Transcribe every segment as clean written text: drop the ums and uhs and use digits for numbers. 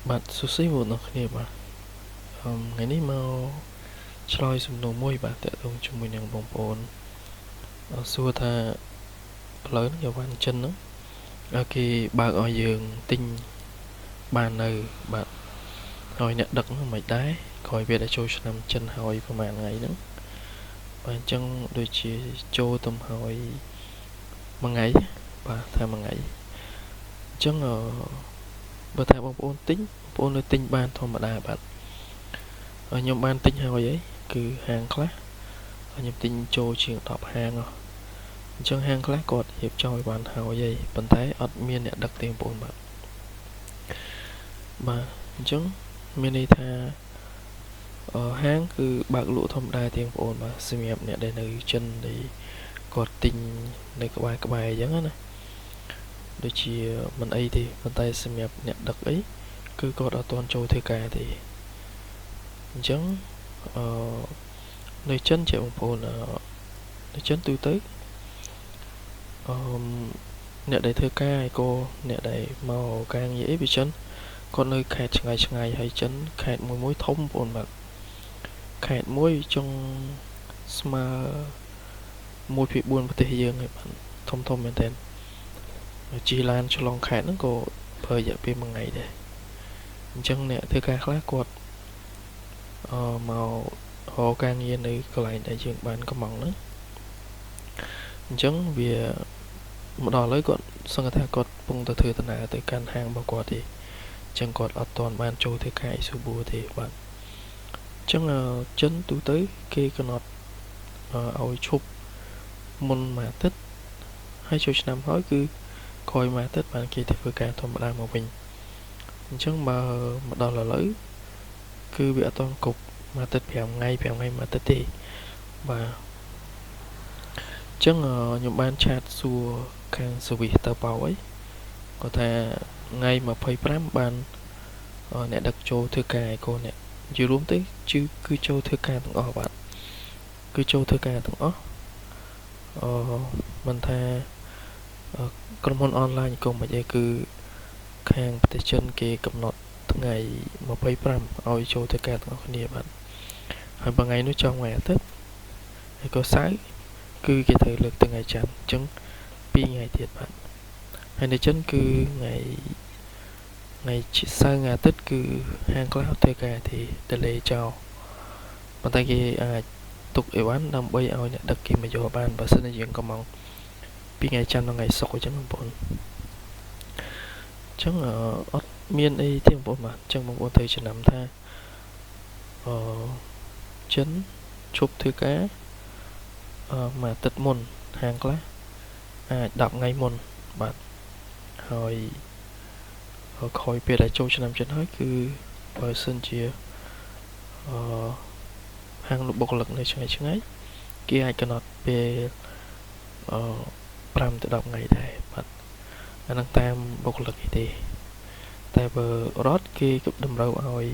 Bạn sushi một nó kia mà ngàyนี้មកឆ្លើយសំណួរមួយបាទតើតើជាមួយនឹងបងប្អូនសួរថាឥឡូវនេះវ៉ាន់ចិនហ្នឹងគេបើកឲ្យយើងទិញបាននៅបាទហើយអ្នកដឹកហ្នឹងមិនដែរក្រោយពេលដែលចូលឆ្នាំចិនហើយប្រហែលថ្ងៃហ្នឹងបាទអញ្ចឹងដូចជាចូលទំហើយមួយថ្ងៃបាទថាមួយថ្ងៃអញ្ចឹងបើថាបងប្អូនទិញបងប្អូននៅទិញបានធម្មតាបាទខ្ញុំបានទិញហើយអីគឺហាងខ្លះខ្ញុំទិញចូលជាង10ហាងអញ្ចឹងហាងខ្លះគាត់រៀបចំឲ្យបានហើយប៉ុន្តែអត់មានអ្នកដឹកទេបងប្អូនបាទអញ្ចឹងមានន័យថាហាងគឺបើកលក់ធម្មតាទេបងប្អូនបាទសម្រាប់អ្នកដែលនៅចិនដែលគាត់ទិញនៅក្បែរអញ្ចឹងណាដូចជាមិនអីទេប៉ុន្តែសម្រាប់អ្នកដឹកអីគឺគាត់អត់ទាន់ចូលធ្វើការទេអញ្ចឹងនៅចិនជាបងប្អូននៅចិនទូទៅអ្នកដែលធ្វើការឯក៏អ្នកដែលមកការងារអីវាចិនគាត់នៅខេត្តឆ្ងាយហើយចិនខេត្តមួយធំបងប្អូនបាទខេត្តមួយចង់ស្មើ1/4ប្រទេសយើងហើយបាទធំមែនតើជិះឡានឆ្លងខេត្តហ្នឹងក៏ប្រើរយៈពេល1ថ្ងៃដែរអញ្ចឹងអ្នកធ្វើការខ្លះគាត់មករកការងារនៅកន្លែងដែលយើងបានកំងហ្នឹងអញ្ចឹងវាមកដល់ឥឡូវគាត់សង្កត់ថាគាត់ពងទៅធ្វើដំណើរទៅកាន់ហាងរបស់គាត់ទេអញ្ចឹងគាត់អត់ទាន់បានចូលធ្វើការអីស៊ូបួរទេបាទអញ្ចឹងចិនទូទៅគេកំណត់ឲ្យឈប់មុនមួយអាទិត្យហើយចូលឆ្នាំហើយគឺក្រោយមួយអាទិត្យបានគេទៅធ្វើការធម្មតាមកវិញអញ្ចឹងបើមកដល់ឥឡូវគឺវាអត់ទាន់គ្រប់មួយអាទិត្យ5ថ្ងៃមួយអាទិត្យទេបាទអញ្ចឹងខ្ញុំបានឆាតសួរខាងសវិសតើបោអីគាត់ថាថ្ងៃ25បានអ្នកដឹកចូលធ្វើការឯកូនអ្នកនិយាយរួមទៅគឺចូលធ្វើការទាំងអស់បាទគឺចូលធ្វើការទាំងអស់មិនថាក្រុមហ៊ុនអនឡាញក៏មិនអីគឺខាងប្រទេសចិនគេកំណត់ថ្ងៃ25ឲ្យចូលធ្វើការទាំងអស់គ្នាបាទហើយថ្ងៃនោះចង់ថ្ងៃអាទិត្យហើយក៏សៅរ៍គឺគេត្រូវលើកទៅថ្ងៃច័ន្ទអញ្ចឹង2ថ្ងៃទៀតបាទហើយនៅចិនគឺថ្ងៃសៅរ៍ថ្ងៃអាទិត្យគឺហាងខ្លះធ្វើការទេ delay ចោលប៉ុន្តែគេអាចទុកអីវ៉ាន់ដើម្បីឲ្យអ្នកដឹកគេមកយកបានបើសិនជាយើងកំងពីថ្ងៃច័ន្ទដល់ថ្ងៃសុក្រអញ្ចឹងបងប្អូនអញ្ចឹងអត់មានអីទេបងប្អូនបាទអញ្ចឹងបងប្អូនត្រូវចំណាំថាចិនឈប់ធ្វើការមួយអាទិត្យមុនហាងខ្លះអាច10ថ្ងៃមុនបាទហើយក្រោយពេលដែលចូលឆ្នាំចិនហើយគឺបើសិនជាហាងលោកបុគ្គលិកនៅឆ្ងាយគេអាចកំណត់ពេល5ទៅ10ថ្ងៃដែរបាទអានឹងតាមបុគ្គលិកទេតែបើរដ្ឋគេតម្រូវឲ្យ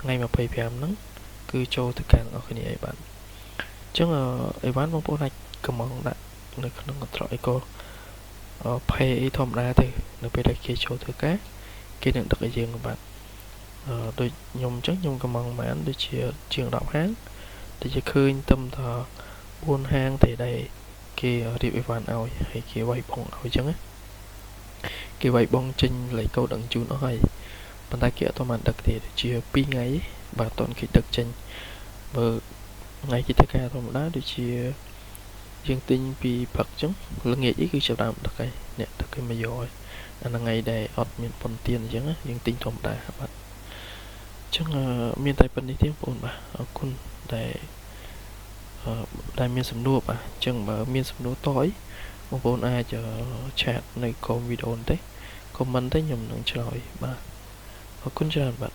ថ្ងៃ25ហ្នឹងគឺចូលទៅកាន់អស់គ្នាឯបាទអញ្ចឹងអីវ៉ាន់បងប្អូនអាចកំងដាក់នៅក្នុងកន្ត្រកអីក៏ផេអីធម្មតាទៅនៅពេលដែលគេចូលធ្វើការគេនឹងដឹកឲ្យយើងបាទដូចខ្ញុំអញ្ចឹងខ្ញុំកំងបានដូចជាជាង10ហាងតែជាឃើញតែ4ហាងទេដែលគេរៀបអីវ៉ាន់ឲ្យហើយគេវាយបងឲ្យអញ្ចឹងណាគេវាយបងចេញលេខកូដដឹងជូនអស់ហើយប៉ុន្តែគេអត់ទាន់បានដឹកទេដូចជា2ថ្ងៃបាទអត់ទាន់គេដឹកចេញបើថ្ងៃគេធ្វើការធម្មតាដូចជាយើងទិញពីព្រឹកអញ្ចឹងល្ងាចអីគឺចាប់ដើមដឹកហើយអ្នកដឹកគេមកយកហើយអាថ្ងៃដែលអត់មានប៉ុនទៀនអញ្ចឹងយើងទិញធម្មតាបាទអញ្ចឹងមានតែប៉ុណ្្នេះទេបងប្អូនបាទអរគុណដែលមានសំណួរបាទអញ្ចឹងបើមានសំណួរតអីបងប្អូនអាចឆាតនៅក្រោមវីដេអូនេះទេខមមិនទេខ្ញុំនឹងឆ្លើយបាទអរគុណច្រើនបាទ